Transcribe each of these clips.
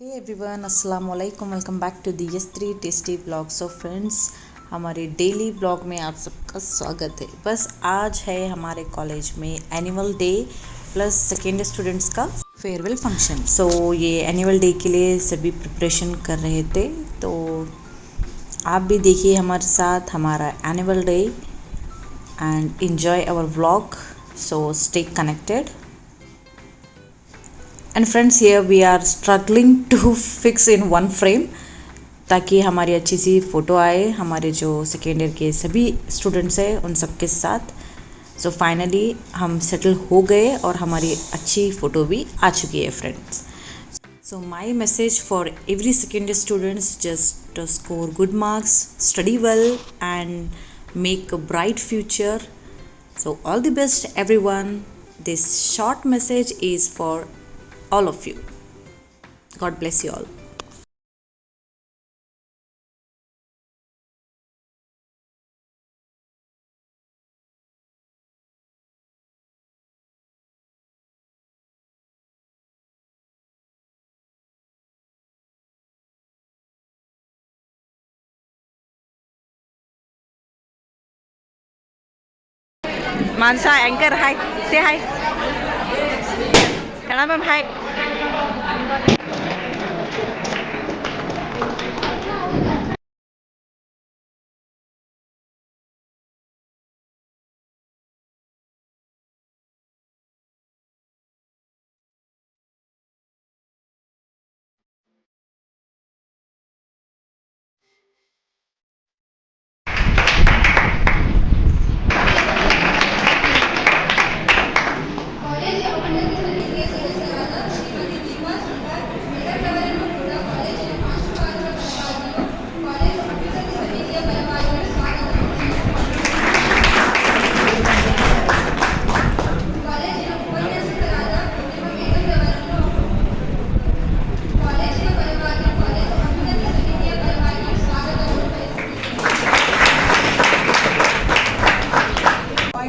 हे everyone, अस्सलाम वालेकुम। Welcome back to the S3 tasty blog. So friends, हमारे daily blog में आप सबका स्वागत है। बस आज है हमारे कॉलेज में annual debt plus second students का फेयरवेल फंक्शन। सो ये एनुअल डे के लिए सभी प्रिपरेशन कर रहे थे, तो आप भी देखिए हमारे साथ हमारा annual day and enjoy our vlog. So stay connected. And friends, here we are struggling to fix in one frame ताकि हमारी अच्छी सी फ़ोटो आए हमारे जो सेकेंड ईयर के सभी स्टूडेंट्स हैं उन सब के साथ। सो फाइनली हम सेटल हो गए और हमारी अच्छी फ़ोटो भी आ चुकी है friends. So my message for every second year students, just score good marks, study well and make a bright future. So all the best everyone. This short message is for all of you. God bless you all. Mansa anchor, hi, say hi. Can I hi?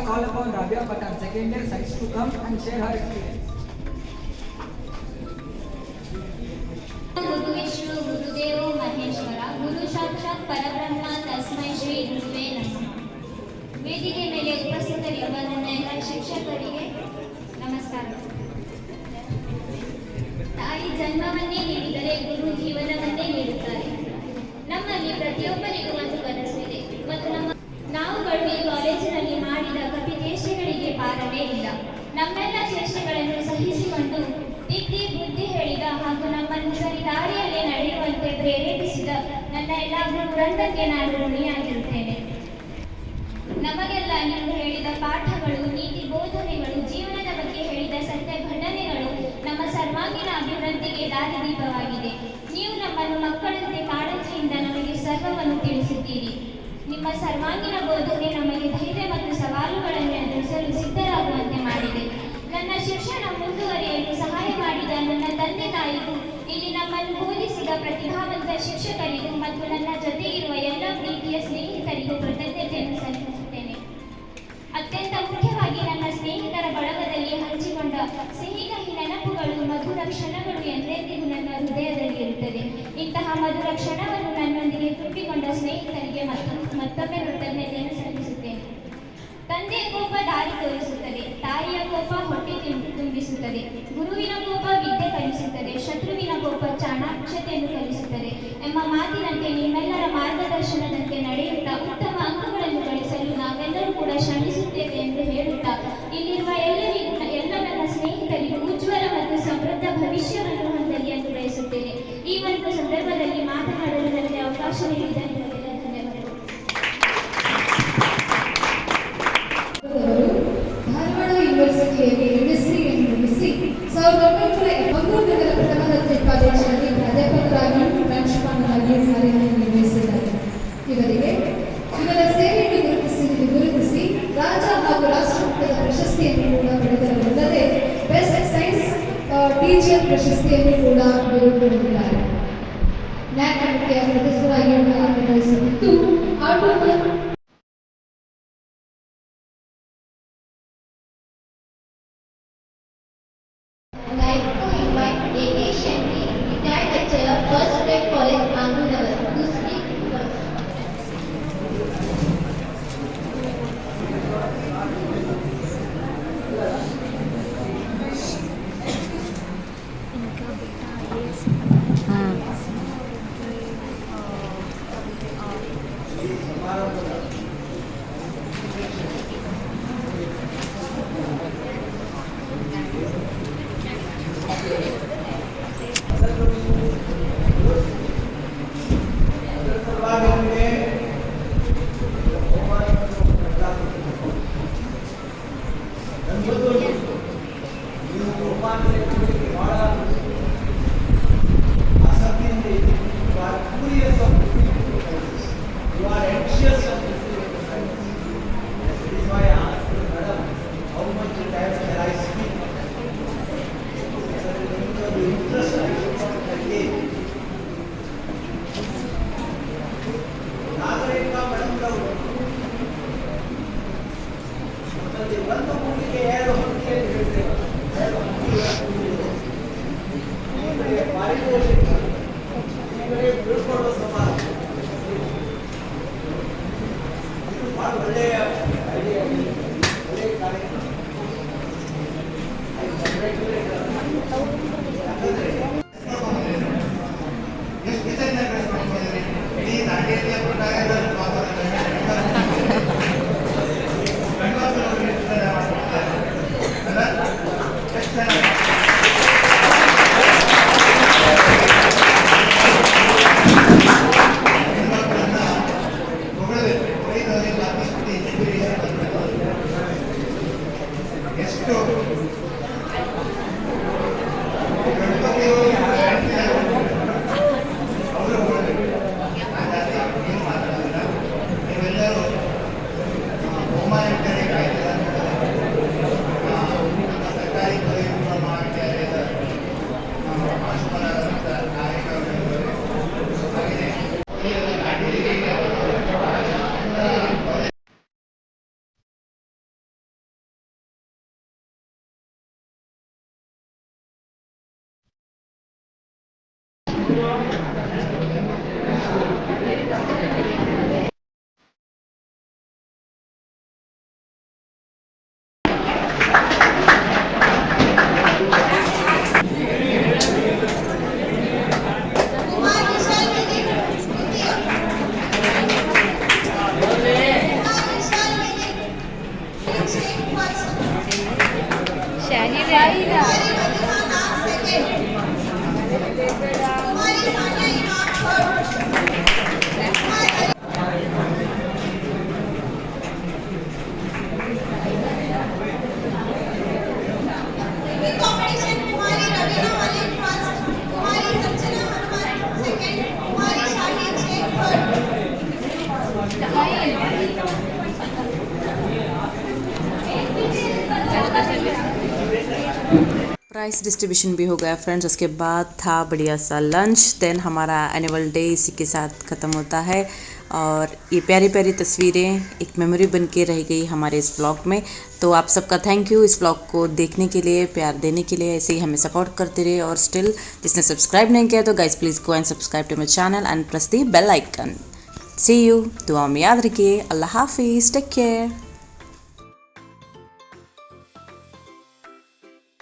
Call upon Rabia Patan, second year science, to come and share her experience. गुरु विष्णु गुरुदेवो महेश्वर गुरु साक्षाತ್ ಪರಬ್ರಹ್ಮ ತಸ್ಮೈ ಶ್ರೀ ಗುರುವೇ ನಮಃ. ವೇದಿಕೆ ಮೇಲೆ ಉಪಸ್ಥಿತರಿರುವ ನನ್ನ ಎಲ್ಲ ಶಿಕ್ಷಕರಿಗೆ ನಮಸ್ಕಾರ. ತಾಯಿ ಜನ್ಮವನ್ನೇ ನೀಡಿದರೆ ಗುರು ಜೀವನವನ್ನೇ ನೀಡುತ್ತಾರೆ. ನಮ್ಮಲ್ಲಿ ಪ್ರತಿಯೊಬ್ಬರಿಗೂ ಒಂದು ಕನಸು ಇದೆ ಮತ್ತು ನಾವುಗಳು ಈ ಕಾಲೇಜಿನಲ್ಲಿ ಮಾಡಿದ ಕಪಿಚೇಷ್ಟೆಗಳಿಗೆ ಪಾರವೇ ಇಲ್ಲ. ನಮ್ಮೆಲ್ಲ ಚೇಷ್ಟೆಗಳನ್ನು ಸಹಿಸಿಕೊಂಡು ದಿಟ್ಟಿ ಬುದ್ಧಿ ಹೇಳಿದ ಹಾಗೂ ನಮ್ಮನ್ನು ಸರಿ ದಾರಿಯಲ್ಲಿ ನಡೆಯುವಂತೆ ಪ್ರೇರೇಪಿಸಿದ ನನ್ನ ಎಲ್ಲ ವೃಂದಕ್ಕೆ ನಾನು ಋಣಿಯಾಗಿರುತ್ತೇನೆ. ನಮಗೆಲ್ಲ ನೀವು ಹೇಳಿದ ಪಾಠಗಳು, ನೀತಿ ಬೋಧನೆಗಳು, ಜೀವನದ ಬಗ್ಗೆ ಹೇಳಿದ ಸತ್ಯ ಘಟನೆಗಳು ನಮ್ಮ ಸರ್ವಾಂಗೀಣ ಅಭಿವೃದ್ಧಿಗೆ ದಾರಿದೀಪವಾಗಿದೆ. ನೀವು ನಮ್ಮನ್ನು ಮಕ್ಕಳಂತೆ ಕಾಳಜಿಯಿಂದ ನಮಗೆ ಸರ್ವವನ್ನು ತಿಳಿಸಿದ್ದೀರಿ. ನಿಮ್ಮ ಸರ್ವಾಂಗೀಣ ಬೋಧನೆ ನಮಗೆ ಧೈರ್ಯ ಮತ್ತು ಸವಾಲುಗಳನ್ನು ಎದುರಿಸಲು ಸಿದ್ಧರಾಗುವಂತೆ ಮಾಡಿದೆ. ನನ್ನ ಶಿಕ್ಷಣ ಮುಂದುವರಿಯಲು ಸಹಾಯ ಮಾಡಿದ ನನ್ನ ತಂದೆ ತಾಯಿಗೂ, ಇಲ್ಲಿ ನಮ್ಮನ್ನು ಬೋಧಿಸಿದ ಪ್ರತಿಭಾವಂತ ಶಿಕ್ಷಕರಿಗೂ ಮತ್ತು ನನ್ನ ಜೊತೆಗಿರುವ ಎಲ್ಲ ಪ್ರೀತಿಯ ಸ್ನೇಹಿತರಿಗೂ ಕೃತಜ್ಞತೆಯನ್ನು ಸಲ್ಲಿಸುತ್ತೇನೆ. ಅತ್ಯಂತ ಮುಖ್ಯವಾಗಿ ನನ್ನ ಸ್ನೇಹಿತರ ಬಳಗದಲ್ಲಿ ಹಂಚಿಕೊಂಡ ಸಿಹಿ ಕಹಿ ನೆನಪುಗಳು, ಮಧುರ ಕ್ಷಣಗಳು ಎಂದೆಂದಿಗೂ ನನ್ನ ಹೃದಯದಲ್ಲಿ ಇರುತ್ತದೆ. ಇಂತಹ ಮಧುರ ಕ್ಷಣವನ್ನು ನನ್ನೊಂದಿಗೆ ತುಂಬಿಕೊಂಡ ಸ್ನೇಹಿತರಿಗೆ ಮತ್ತೊಮ್ಮೆ ಕೃತಜ್ಞತೆಯನ್ನು ಸಲ್ಲಿಸುತ್ತೇನೆ. ತಂದೆಯ ಕೋಪ ದಾರಿ ತೋರಿಸುತ್ತದೆ, ತಾಯಿಯ ಕೋಪ ಹೊಟ್ಟೆ ತುಂಬಿಸುತ್ತದೆ, ಗುರುವಿನ ಕೋಪ ವಿದ್ಯೆ ಕಲಿಸುತ್ತದೆ, ಶತ್ರುವಿನ ಕೋಪ ಚಾಣಾಕ್ಷತೆಯನ್ನು ಕಲಿಸುತ್ತದೆ ಎಂಬ ಮಾತಿನಂತೆ ನಿಮ್ಮೆಲ್ಲರ ಮಾರ್ಗದರ್ಶನದಂತೆ ನಡೆಯುತ್ತಾ ಉತ್ತಮ ಅಂಕಗಳನ್ನು ಗಳಿಸಲು ನಾವೆಲ್ಲರೂ ಕೂಡ ಶ್ರಮಿಸುತ್ತೇವೆ ಎಂದು ಹೇಳುತ್ತಾ, ಇಲ್ಲಿರುವ ಎಲ್ಲರಿಗೂ, ಎಲ್ಲ ನನ್ನ ಸ್ನೇಹಿತರಿಗೂ ಉಜ್ವಲ ಮತ್ತು ಸಮೃದ್ಧ ಭವಿಷ್ಯವನ್ನು ಹೊಂದಲಿ ಎಂದು ಬಯಸುತ್ತೇನೆ. ಈ ಒಂದು ಸಂದರ್ಭದಲ್ಲಿ ಮಾತನಾಡಲು ನನಗೆ ಅವಕಾಶ ನೀಡಿದ ನಿಮಗೆಲ್ಲ ಧನ್ಯವಾದಗಳು. ಧಾರವಾಡ ಯೂನಿವರ್ಸಿಟಿಯಲ್ಲಿ MSc ಮುಗಿಸಿ 1991 ಪ್ರಥಮ ದರ್ಜೆ ಕಾಲೇಜಿನಲ್ಲಿ ಪ್ರಾಧ್ಯಾಪಕರಾಗಿ ಪ್ರಾಂಶುಪಾಲರಾಗಿ ಕಾರ್ಯನಿರ್ವಹಿಸಿದ್ದಾರೆ. ಇವರ ಸೇವೆಯನ್ನು ಗುರುತಿಸಿ ರಾಜ್ಯ ಹಾಗೂ ರಾಷ್ಟ್ರಮಟ್ಟದ ಪ್ರಶಸ್ತಿಯನ್ನು ಕೂಡ ಪಡೆದರಲ್ಲದೆ ಬೆಸ್ಟ್ ಸೈನ್ಸ್ ಟೀಚರ್ ಪ್ರಶಸ್ತಿಯನ್ನು ಕೂಡ ಪಡೆದಿದ್ದಾರೆ. ನ್ಯಾಕ್ ಕಮಿಟಿಯ ಸದಸ್ಯರಾಗಿ प्राइस डिस्ट्रीब्यूशन भी हो गया फ्रेंड्स। उसके बाद था बढ़िया सा लंच। देन हमारा एनुअल डे इसी के साथ ख़त्म होता है और ये प्यारी प्यारी तस्वीरें एक मेमोरी बन के रह गई हमारे इस व्लॉग में। तो आप सबका थैंक यू इस व्लॉग को देखने के लिए, प्यार देने के लिए। ऐसे ही हमें सपोर्ट करते रहे और स्टिल जिसने सब्सक्राइब नहीं किया तो guys please go and subscribe to my channel and press the bell icon. See you, दुआ में याद रखिए। अल्लाह हाफिज़, टेक केयर।